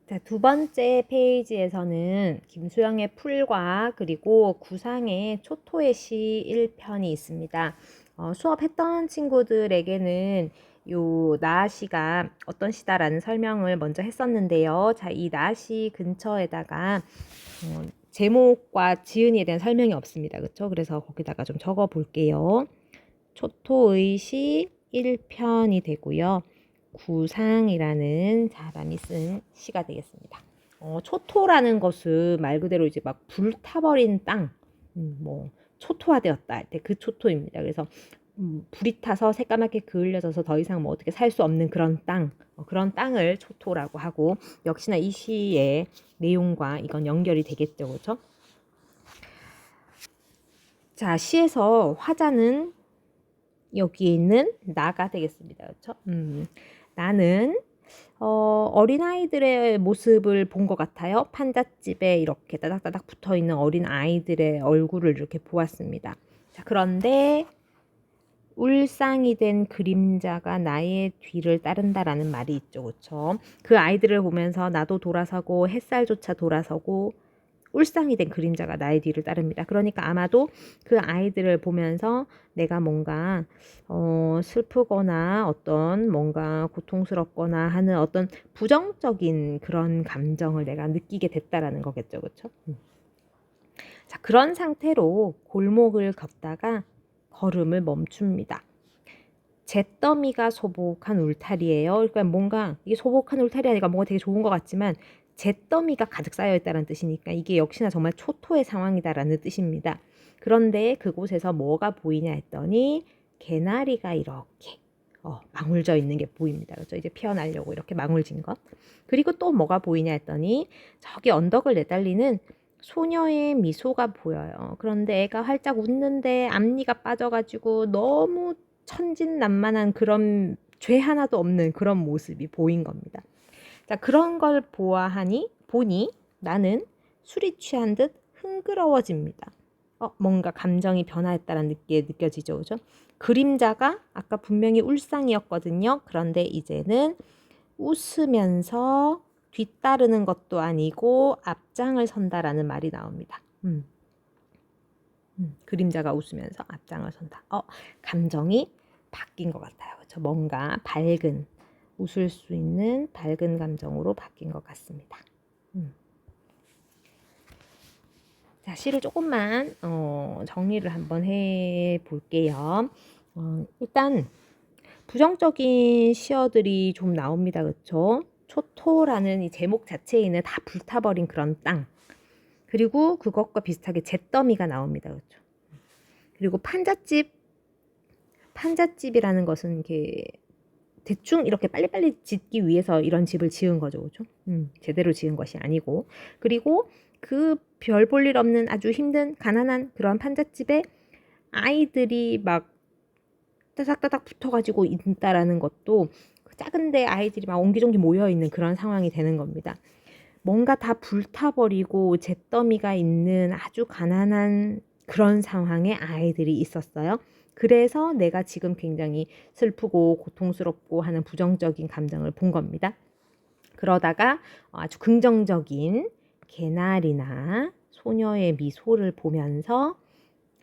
자, 두 번째 페이지에서는 김수영의 풀과 그리고 구상의 초토의 시 1편이 있습니다. 수업했던 친구들에게는 요 나시가 어떤 시다라는 설명을 먼저 했었는데요. 자, 이 나시 근처에다가 제목과 지은이에 대한 설명이 없습니다. 그렇죠? 그래서 거기다가 좀 적어 볼게요. 초토의 시 1편이 되고요. 구상이라는 사람이 쓴 시가 되겠습니다. 초토라는 것은 말 그대로 이제 막 불타버린 땅, 뭐 초토화되었다 할 때 그 초토입니다. 그래서 불이 타서 새까맣게 그을려져서 더 이상 뭐 어떻게 살 수 없는 그런 땅, 그런 땅을 초토라고 하고, 역시나 이 시의 내용과 이건 연결이 되겠죠, 그렇죠? 자, 시에서 화자는 여기에 있는 나가 되겠습니다. 그렇죠? 나는 어린아이들의 모습을 본 것 같아요. 판잣집에 이렇게 따닥따닥 붙어있는 어린아이들의 얼굴을 이렇게 보았습니다. 자, 그런데 울상이 된 그림자가 나의 뒤를 따른다라는 말이 있죠. 그렇죠? 그 아이들을 보면서 나도 돌아서고 햇살조차 돌아서고 울상이 된 그림자가 나의 뒤를 따릅니다. 그러니까 아마도 그 아이들을 보면서 내가 뭔가 슬프거나 어떤 뭔가 고통스럽거나 하는 어떤 부정적인 그런 감정을 내가 느끼게 됐다라는 거겠죠. 그렇죠? 자, 그런 상태로 골목을 걷다가 걸음을 멈춥니다. 잿더미가 소복한 울타리예요. 그러니까 뭔가 이게 소복한 울타리 하니까 뭔가 되게 좋은 것 같지만 잿더미가 가득 쌓여 있다는 뜻이니까 이게 역시나 정말 초토의 상황이다라는 뜻입니다. 그런데 그곳에서 뭐가 보이냐 했더니 개나리가 이렇게 망울져 있는 게 보입니다. 그렇죠? 이제 피어나려고 이렇게 망울진 것. 그리고 또 뭐가 보이냐 했더니 저기 언덕을 내달리는 소녀의 미소가 보여요. 그런데 애가 활짝 웃는데 앞니가 빠져가지고 너무 천진난만한 그런 죄 하나도 없는 그런 모습이 보인 겁니다. 자, 그런 걸 보니 나는 술이 취한 듯 흥그러워집니다. 뭔가 감정이 변화했다는 게 느껴지죠, 그죠? 그림자가 아까 분명히 울상이었거든요. 그런데 이제는 웃으면서 뒤따르는 것도 아니고 앞장을 선다라는 말이 나옵니다. 그림자가 웃으면서 앞장을 선다. 감정이 바뀐 것 같아요. 그렇죠? 뭔가 밝은, 웃을 수 있는 밝은 감정으로 바뀐 것 같습니다. 자, 시를 조금만 정리를 한번 해 볼게요. 일단 부정적인 시어들이 좀 나옵니다. 그렇죠? 초토라는 이 제목 자체에 있는 다 불타버린 그런 땅. 그리고 그것과 비슷하게 잿더미가 나옵니다. 그렇죠? 그리고 판잣집이라는 것은 이렇게 대충 이렇게 빨리빨리 짓기 위해서 이런 집을 지은 거죠. 그렇죠? 제대로 지은 것이 아니고. 그리고 그 별 볼 일 없는 아주 힘든 가난한 그런 판잣집에 아이들이 막 따닥따닥 붙어가지고 있다라는 것도 작은데 아이들이 막 옹기종기 모여있는 그런 상황이 되는 겁니다. 뭔가 다 불타버리고 잿더미가 있는 아주 가난한 그런 상황에 아이들이 있었어요. 그래서 내가 지금 굉장히 슬프고 고통스럽고 하는 부정적인 감정을 본 겁니다. 그러다가 아주 긍정적인 개나리나 소녀의 미소를 보면서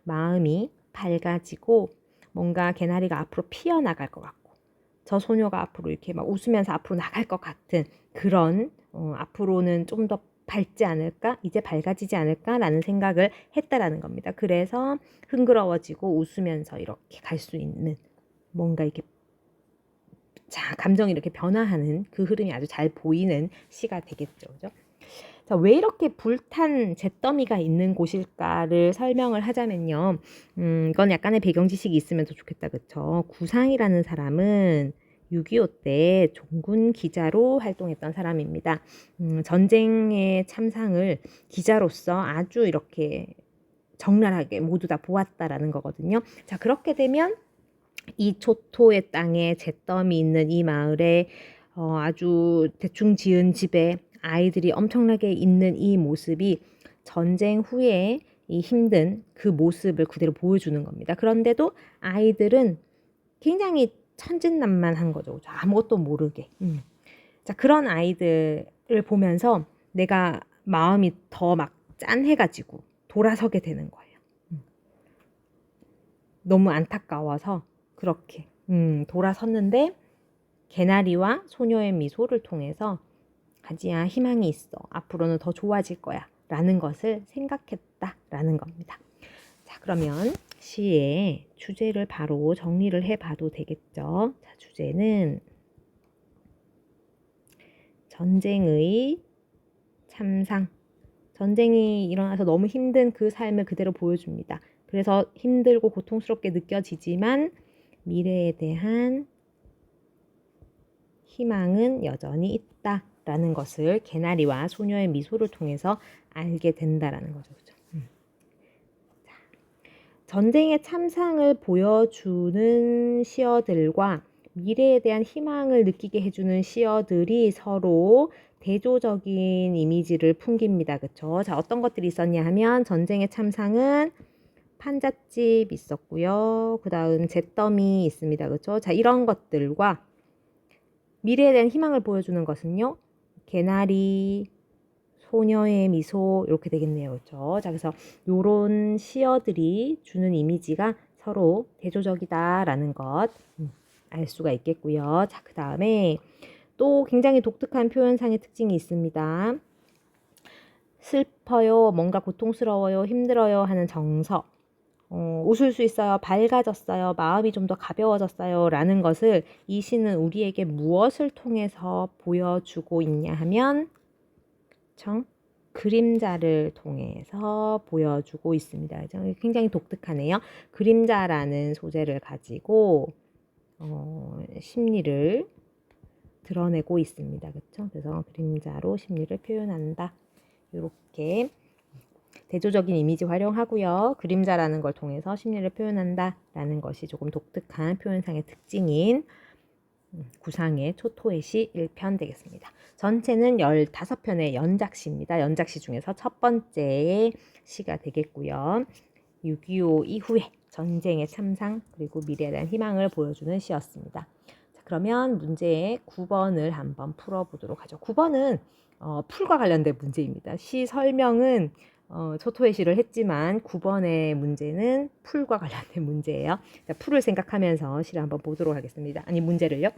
마음이 밝아지고 뭔가 개나리가 앞으로 피어나갈 것 같고 저 소녀가 앞으로 이렇게 막 웃으면서 앞으로 나갈 것 같은 그런 앞으로는 좀 더 밝지 않을까? 이제 밝아지지 않을까라는 생각을 했다라는 겁니다. 그래서 흥그러워지고 웃으면서 이렇게 갈 수 있는 뭔가 이렇게 감정이 이렇게 변화하는 그 흐름이 아주 잘 보이는 시가 되겠죠. 그죠? 자, 왜 이렇게 불탄 잿더미가 있는 곳일까를 설명을 하자면요. 이건 약간의 배경 지식이 있으면 더 좋겠다. 그쵸? 구상이라는 사람은 6.25 때 종군 기자로 활동했던 사람입니다. 전쟁의 참상을 기자로서 아주 이렇게 적나라하게 모두 다 보았다라는 거거든요. 자, 그렇게 되면 이 초토의 땅에 잿더미 있는 이 마을에 아주 대충 지은 집에 아이들이 엄청나게 있는 이 모습이 전쟁 후에 이 힘든 그 모습을 그대로 보여주는 겁니다. 그런데도 아이들은 굉장히 천진난만한 거죠. 아무것도 모르게. 자, 그런 아이들의 보면서 내가 마음이 더 막 짠해가지고 돌아서게 되는 거예요. 너무 안타까워서 그렇게 돌아섰는데 개나리와 소녀의 미소를 통해서 가지야 희망이 있어. 앞으로는 더 좋아질 거야. 라는 것을 생각했다라는 겁니다. 자, 그러면 시의 주제를 바로 정리를 해봐도 되겠죠. 자, 주제는 전쟁의 참상. 전쟁이 일어나서 너무 힘든 그 삶을 그대로 보여줍니다. 그래서 힘들고 고통스럽게 느껴지지만 미래에 대한 희망은 여전히 있다라는 것을 개나리와 소녀의 미소를 통해서 알게 된다라는 거죠. 그죠? 자, 전쟁의 참상을 보여주는 시어들과 미래에 대한 희망을 느끼게 해주는 시어들이 서로 대조적인 이미지를 풍깁니다. 그쵸? 자, 어떤 것들이 있었냐 하면 전쟁의 참상은 판잣집 있었고요. 그 다음 잿더미 있습니다. 그쵸? 자, 이런 것들과 미래에 대한 희망을 보여주는 것은요. 개나리, 소녀의 미소 이렇게 되겠네요. 그렇죠? 자, 그래서 요런 시어들이 주는 이미지가 서로 대조적이다라는 것 알 수가 있겠고요. 자, 그 다음에 또 굉장히 독특한 표현상의 특징이 있습니다. 슬퍼요, 뭔가 고통스러워요, 힘들어요 하는 정서. 웃을 수 있어요, 밝아졌어요, 마음이 좀 더 가벼워졌어요 라는 것을 이 시는 우리에게 무엇을 통해서 보여주고 있냐 하면 그림자를 통해서 보여주고 있습니다. 굉장히 독특하네요. 그림자라는 소재를 가지고 심리를 드러내고 있습니다. 그렇죠? 그래서 그림자로 심리를 표현한다. 이렇게 대조적인 이미지 활용하고요. 그림자라는 걸 통해서 심리를 표현한다라는 것이 조금 독특한 표현상의 특징인 구상의 초토의시 1편 되겠습니다. 전체는 15편의 연작시입니다. 연작시 중에서 첫 번째 시가 되겠고요. 6.25 이후에 전쟁의 참상 그리고 미래에 대한 희망을 보여주는 시였습니다. 자, 그러면 문제 9번을 한번 풀어보도록 하죠. 9번은 풀과 관련된 문제입니다. 시 설명은 초토의 시를 했지만 9번의 문제는 풀과 관련된 문제예요. 자, 풀을 생각하면서 시를 한번 보도록 하겠습니다. 아니 문제를요.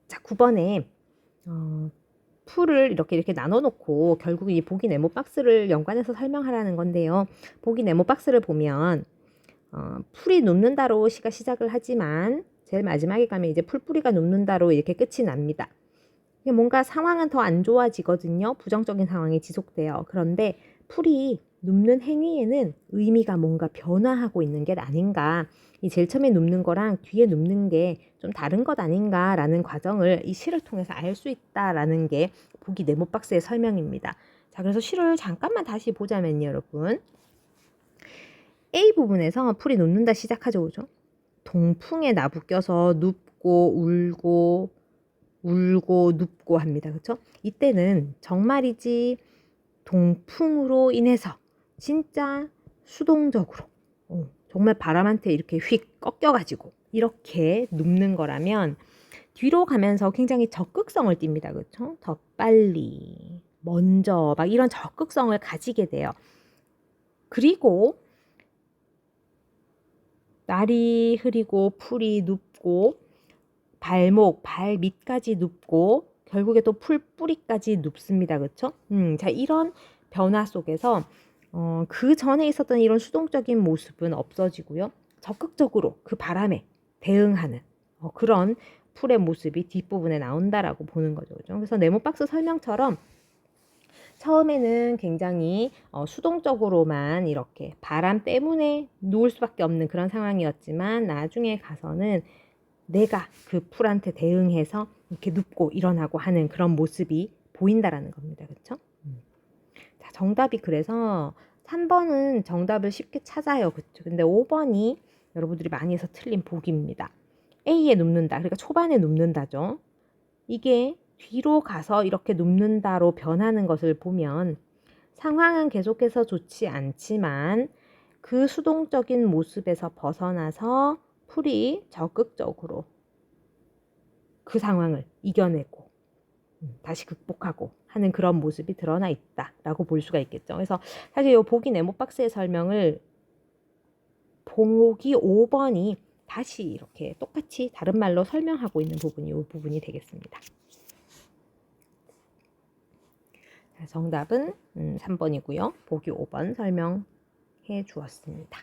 자, 9번에 풀을 이렇게 나눠놓고 결국 이 보기 네모 박스를 연관해서 설명하라는 건데요. 보기 네모 박스를 보면 풀이 눕는다로 시가 시작을 하지만 제일 마지막에 가면 이제 풀뿌리가 눕는다로 이렇게 끝이 납니다. 뭔가 상황은 더 안 좋아지거든요. 부정적인 상황이 지속돼요. 그런데 풀이 눕는 행위에는 의미가 뭔가 변화하고 있는 게 아닌가. 이 제일 처음에 눕는 거랑 뒤에 눕는 게 좀 다른 것 아닌가라는 과정을 이 시를 통해서 알 수 있다라는 게 보기 네모 박스의 설명입니다. 자, 그래서 시를 잠깐만 다시 보자면요, 여러분. A 부분에서 풀이 눕는다 시작하죠, 그죠? 동풍에 나부 껴서 눕고 울고 눕고 합니다. 그렇죠? 이때는 정말이지 동풍으로 인해서 진짜 수동적으로 정말 바람한테 이렇게 휙 꺾여가지고 이렇게 눕는 거라면 뒤로 가면서 굉장히 적극성을 띱니다. 그렇죠? 더 빨리, 먼저 막 이런 적극성을 가지게 돼요. 그리고 날이 흐리고 풀이 눕고 발목, 발 밑까지 눕고 결국에 또 풀뿌리까지 눕습니다. 그렇죠? 자, 이런 변화 속에서 그 전에 있었던 이런 수동적인 모습은 없어지고요. 적극적으로 그 바람에 대응하는 그런 풀의 모습이 뒷부분에 나온다라고 보는 거죠. 그죠? 그래서 네모박스 설명처럼 처음에는 굉장히 수동적으로만 이렇게 바람 때문에 누울 수밖에 없는 그런 상황이었지만 나중에 가서는 내가 그 풀한테 대응해서 이렇게 눕고 일어나고 하는 그런 모습이 보인다라는 겁니다. 그렇죠? 자, 정답이 그래서 3번은 정답을 쉽게 찾아요. 그렇죠? 근데 5번이 여러분들이 많이 해서 틀린 보기입니다. A에 눕는다. 그러니까 초반에 눕는다죠. 이게 뒤로 가서 이렇게 눕는다로 변하는 것을 보면 상황은 계속해서 좋지 않지만 그 수동적인 모습에서 벗어나서 풀이 적극적으로 그 상황을 이겨내고 다시 극복하고 하는 그런 모습이 드러나 있다라고 볼 수가 있겠죠. 그래서 사실 이 보기 네모 박스의 설명을 보기 5번이 다시 이렇게 똑같이 다른 말로 설명하고 있는 부분이 이 부분이 되겠습니다. 정답은 3번이고요. 보기 5번 설명해 주었습니다.